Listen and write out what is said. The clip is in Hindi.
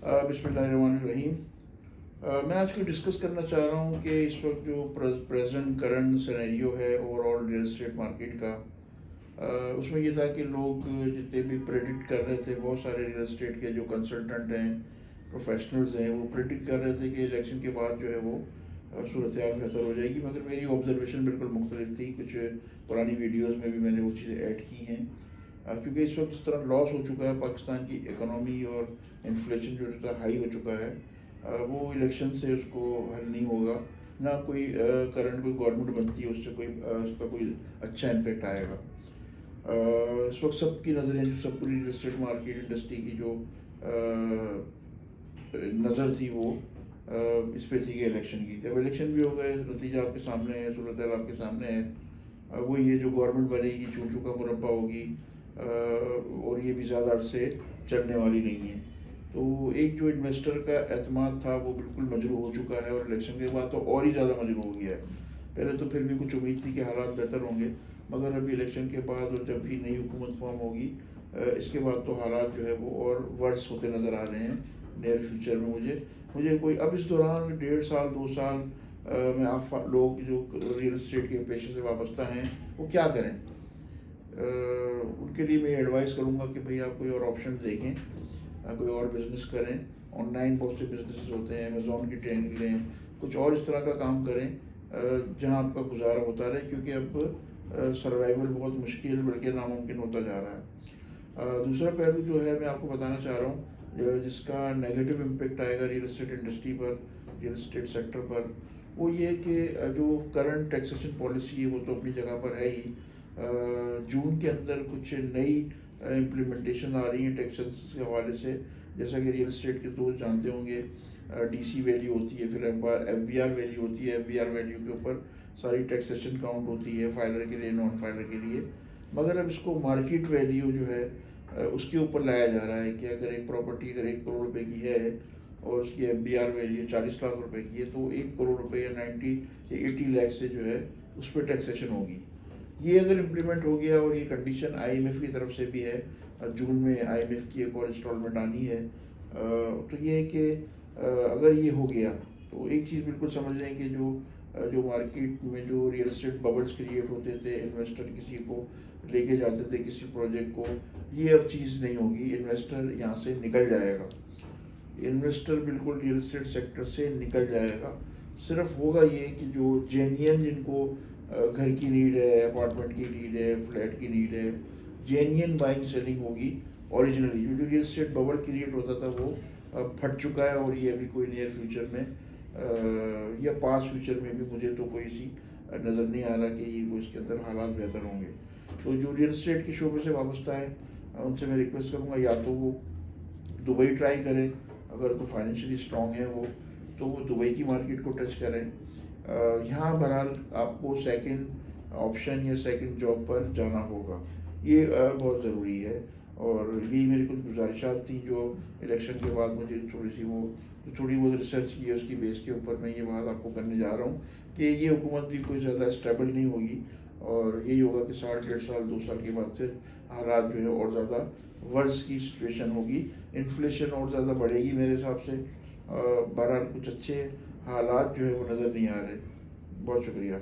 बिस्मिल्लाहिर्रहमानिर्रहीम। मैं आज कुछ डिस्कस करना चाह रहा हूँ कि इस वक्त जो प्रेजेंट करंट सिनेरियो है ओवरऑल रियल एस्टेट मार्केट का, उसमें ये था कि लोग जितने भी प्रेडिक्ट कर रहे थे, बहुत सारे रियल एस्टेट के जो कंसल्टेंट हैं, प्रोफेशनल्स हैं, वो प्रेडिक्ट कर रहे थे कि इलेक्शन के बाद जो है वो सूरत हाल बेहतर हो जाएगी। मगर मेरी ऑब्जर्वेशन बिल्कुल मुख्तलिफ थी। कुछ पुरानी वीडियोज़ में भी मैंने वो चीज़ें ऐड की हैं, क्योंकि इस वक्त जिस तरह लॉस हो चुका है पाकिस्तान की इकोनॉमी और इन्फ्लेशन जो जिस तरह हाई हो चुका है, वो इलेक्शन से उसको हल नहीं होगा। ना कोई करंट कोई गवर्नमेंट बनती है उससे कोई उसका कोई अच्छा इम्पेक्ट आएगा। इस वक्त सबकी नज़रें जो सब पूरी रियल एस्टेट मार्केट इंडस्ट्री की जो नज़र थी वो इस पे थी कि इलेक्शन की थी। अब इलेक्शन भी हो गए, नतीजा आपके सामने है, सूरत हाल आपके सामने है। वो ये जो गवर्नमेंट बनेगी चूँ चूँ का मुरब्बा होगी, और ये भी ज़्यादा अरसे चलने वाली नहीं है। तो एक जो इन्वेस्टर का एतमाद था वो बिल्कुल मजरूह हो चुका है, और इलेक्शन के बाद तो और ही ज़्यादा मजरूह हो गया है। पहले तो फिर भी कुछ उम्मीद थी कि हालात बेहतर होंगे, मगर अभी इलेक्शन के बाद और जब भी नई हुकूमत फॉर्म होगी, इसके बाद तो हालात जो है वो और वर्स होते नज़र आ रहे हैं नियर फ्यूचर में। मुझे कोई अब इस दौरान 1.5 साल 2 साल में आप लोग जो रियल एस्टेट के पेशे से वाबस्ता हैं वो क्या करें। उनके लिए मैं एडवाइस करूँगा कि भाई आप कोई और ऑप्शन देखें, कोई और बिज़नेस करें। ऑनलाइन बहुत से बिजनेसेस होते हैं, अमेज़ॉन की ट्रेनिंग लें, कुछ और इस तरह का काम करें जहां आपका गुजारा होता रहे, क्योंकि अब सर्वाइवल बहुत मुश्किल बल्कि नामुमकिन होता जा रहा है। दूसरा पहलू जो है मैं आपको बताना चाह रहा हूँ, जिसका नेगेटिव इम्पेक्ट आएगा रियल एस्टेट इंडस्ट्री पर, रियल एस्टेट सेक्टर पर, वो ये कि जो करंट टैक्सेशन पॉलिसी है वो तो अपनी जगह पर है ही। जून के अंदर कुछ नई इम्प्लीमेंटेशन आ रही है टैक्सेस के हवाले से। जैसा कि रियल एस्टेट के दोस्त जानते होंगे, डीसी वैल्यू होती है, फिर एफबीआर वैल्यू होती है। एफबीआर वैल्यू के ऊपर सारी टैक्सेशन काउंट होती है, फाइलर के लिए, नॉन फाइलर के लिए। मगर अब इसको मार्केट वैल्यू जो है उसके ऊपर लाया जा रहा है कि अगर एक प्रॉपर्टी अगर 1 करोड़ रुपए की है और उसकी एफबीआर वैल्यू 40 लाख रुपए की है, तो 1 करोड़ रुपए या 90 या 80 लाख से जो है उस पर टैक्सेशन होगी। ये अगर इम्प्लीमेंट हो गया, और ये कंडीशन आईएमएफ की तरफ से भी है, जून में आईएमएफ की एक और इंस्टॉलमेंट आनी है, तो ये है कि अगर ये हो गया तो एक चीज़ बिल्कुल समझ लें कि जो मार्केट में जो रियल एस्टेट बबल्स क्रिएट होते थे, इन्वेस्टर किसी को लेके जाते थे किसी प्रोजेक्ट को, ये अब चीज़ नहीं होगी। इन्वेस्टर यहाँ से निकल जाएगा, इन्वेस्टर बिल्कुल रियल एस्टेट सेक्टर से निकल जाएगा। सिर्फ होगा ये कि जो जेन्युइन जिनको घर की नीड है, अपार्टमेंट की नीड है, फ्लैट की नीड है, जेन्युइन बाइंग सेलिंग होगी। ओरिजिनली जो रियल एस्टेट बबल क्रिएट होता था वो फट चुका है, और ये अभी कोई नियर फ्यूचर में या पास फ्यूचर में भी मुझे तो कोई सी नज़र नहीं आ रहा कि ये कोई इसके अंदर हालात बेहतर होंगे। तो जो रियल एस्टेट के शोबे से वाबस्ता है उनसे मैं रिक्वेस्ट करूँगा, या तो वो दुबई ट्राई करें, अगर वो फाइनेंशियली स्ट्रॉन्ग है वो, तो वो दुबई की मार्केट को टच करें। यहाँ बहरहाल आपको सेकंड ऑप्शन या सेकंड जॉब पर जाना होगा, ये बहुत ज़रूरी है। और यही मेरी कुछ गुजारिशात थी जो इलेक्शन के बाद मुझे थोड़ी बहुत रिसर्च की है, उसकी बेस के ऊपर मैं ये बात आपको करने जा रहा हूँ कि ये हुकूमत भी कोई ज़्यादा स्टेबल नहीं होगी, और यही होगा कि 1.5 साल 2 साल के बाद फिर हालात जो है और ज़्यादा वर्स की सिचुएशन होगी। इन्फ्लेशन और ज़्यादा बढ़ेगी मेरे हिसाब से। बहरहाल कुछ अच्छे हालात जो है वो नज़र नहीं आ रहे। बहुत शुक्रिया।